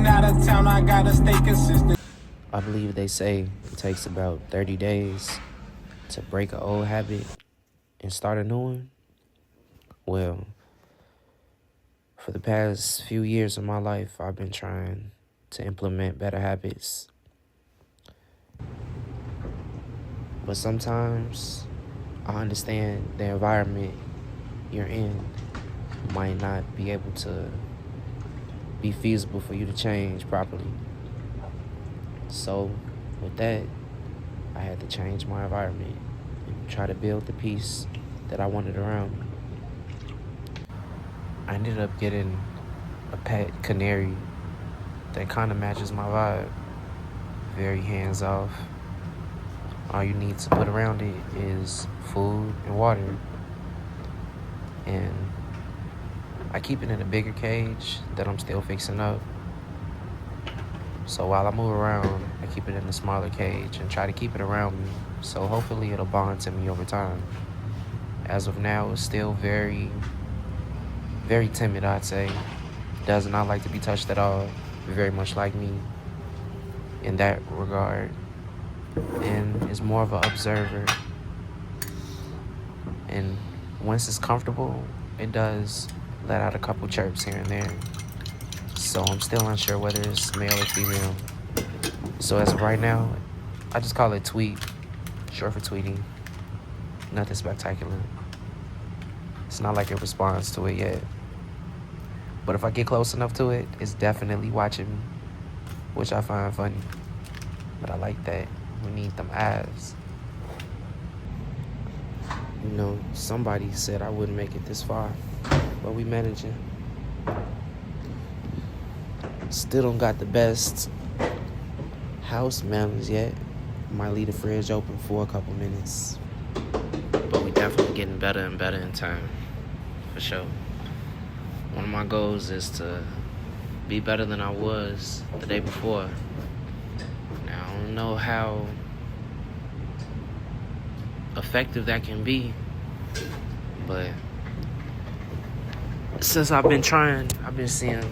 out of town, I gotta stay consistent. I believe they say it takes about 30 days to break an old habit and start a new one. Well, for the past few years of my life, I've been trying to implement better habits. But sometimes I understand the environment you're in might not be able to be feasible for you to change properly. So, with that, I had to change my environment and try to build the peace that I wanted around me. I ended up getting a pet canary that kind of matches my vibe. Very hands off. All you need to put around it is food and water. And I keep it in a bigger cage that I'm still fixing up. So while I move around, I keep it in a smaller cage and try to keep it around me. So hopefully it'll bond to me over time. As of now, it's still very, very timid, I'd say. Does not like to be touched at all. Very much like me in that regard. And is more of an observer. And once it's comfortable, it does let out a couple chirps here and there. So I'm still unsure whether it's male or female. So as of right now, I just call it Tweet, short for Tweety. Nothing spectacular. It's not like it responds to it yet. But if I get close enough to it, it's definitely watching me, which I find funny. But I like that. We need them eyes. You know, somebody said I wouldn't make it this far, but we managing. Still don't got the best house manners yet. Might leave the fridge open for a couple minutes. But we definitely getting better and better in time, for sure. One of my goals is to be better than I was the day before. Now, I don't know how effective that can be, but since I've been trying, I've been seeing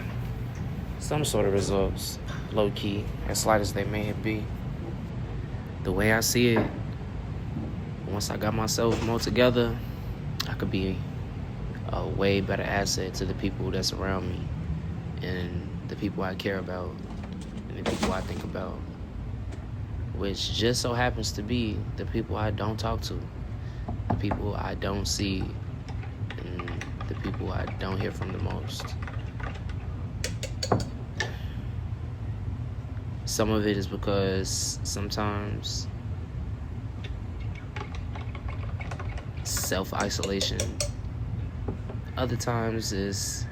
some sort of results, low-key, as slight as they may be. The way I see it, once I got myself more together, I could be a way better asset to the people that's around me and the people I care about and the people I think about, which just so happens to be the people I don't talk to, the people I don't see, and the people I don't hear from the most. Some of it is because sometimes self-isolation. Other times is,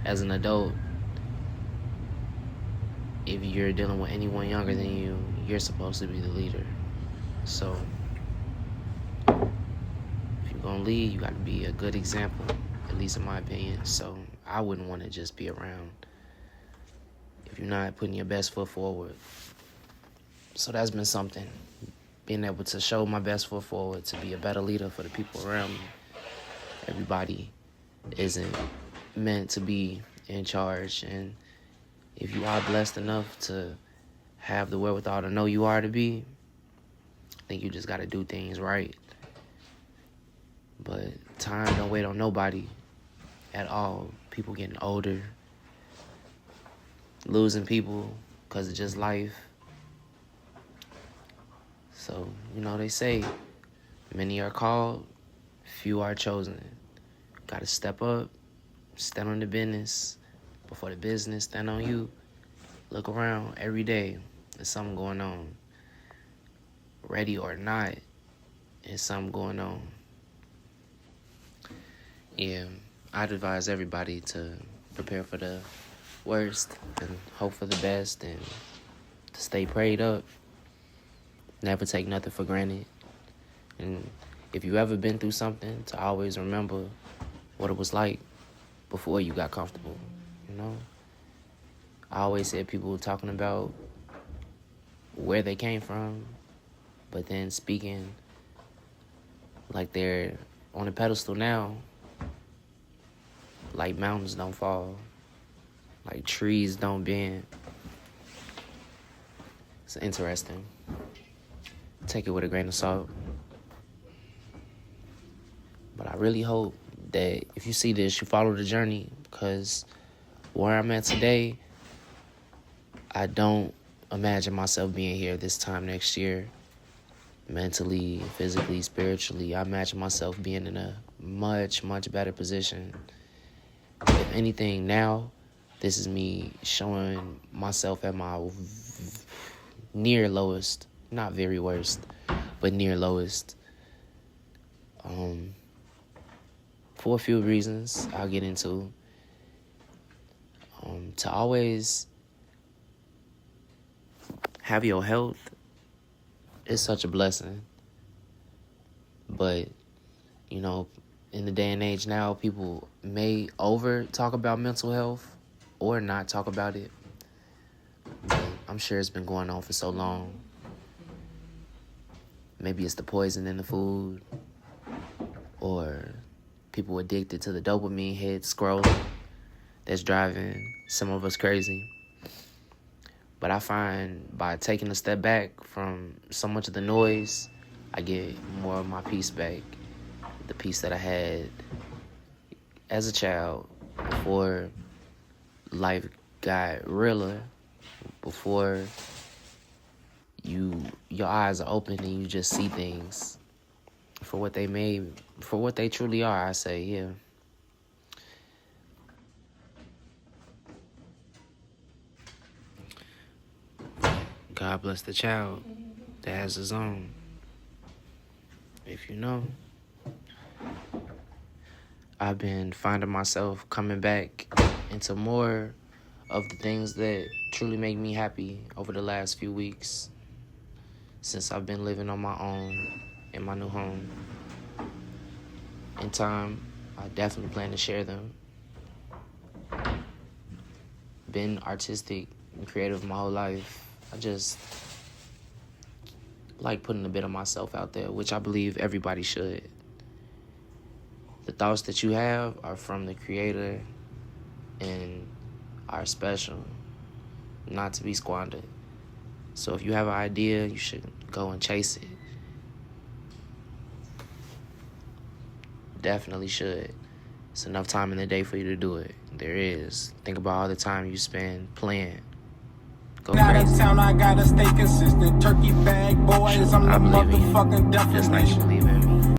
as an adult, if you're dealing with anyone younger than you, you're supposed to be the leader. So if you're gonna lead, you gotta be a good example, at least in my opinion. So I wouldn't want to just be around if you're not putting your best foot forward. So that's been something. Being able to show my best foot forward, to be a better leader for the people around me. Everybody isn't meant to be in charge, and if you are blessed enough to have the wherewithal to know you are to be, I think you just got to do things right. But time don't wait on nobody at all. People getting older, losing people because of just life. So, you know, they say many are called, few are chosen. Got to step up, stand on the business before the business stand on you. Look around every day. There's something going on. Ready or not, there's something going on. Yeah, I'd advise everybody to prepare for the worst and hope for the best and to stay prayed up. Never take nothing for granted. And if you ever been through something, to always remember what it was like before you got comfortable, you know? I always hear people talking about where they came from, but then speaking like they're on a pedestal now, like mountains don't fall. Like trees don't bend. It's interesting. Take it with a grain of salt. But I really hope that if you see this, you follow the journey, because where I'm at today, I don't imagine myself being here this time next year. Mentally, physically, spiritually, I imagine myself being in a much, much better position. If anything, now, this is me showing myself at my near lowest, not very worst, but near lowest. For a few reasons I'll get into. To always have your health is such a blessing. But, you know, in the day and age now, people may over talk about mental health or not talk about it. But I'm sure it's been going on for so long. Maybe it's the poison in the food, or people addicted to the dopamine hit scrolling that's driving some of us crazy. But I find by taking a step back from so much of the noise, I get more of my peace back. The peace that I had as a child before life got realer, before your eyes are open and you just see things for what they truly are. I say, yeah. God bless the child that has his own. If you know, I've been finding myself coming back into more of the things that truly make me happy over the last few weeks, since I've been living on my own in my new home. In time, I definitely plan to share them. Been artistic and creative my whole life. I just like putting a bit of myself out there, which I believe everybody should. The thoughts that you have are from the Creator and are special, not to be squandered. So if you have an idea, you should go and chase it. Definitely should. It's enough time in the day for you to do it. There is. Think about all the time you spend playing. Go Out of crazy. town, I gotta stay consistent. Turkey bag boys, I'm I the believe in you, motherfucking just like you definition. believe in me.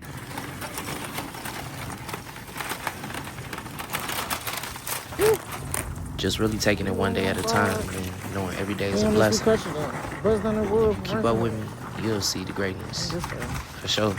Just really taking it one day at a time and knowing every day is a blessing. If you keep up with me, you'll see the greatness. For sure.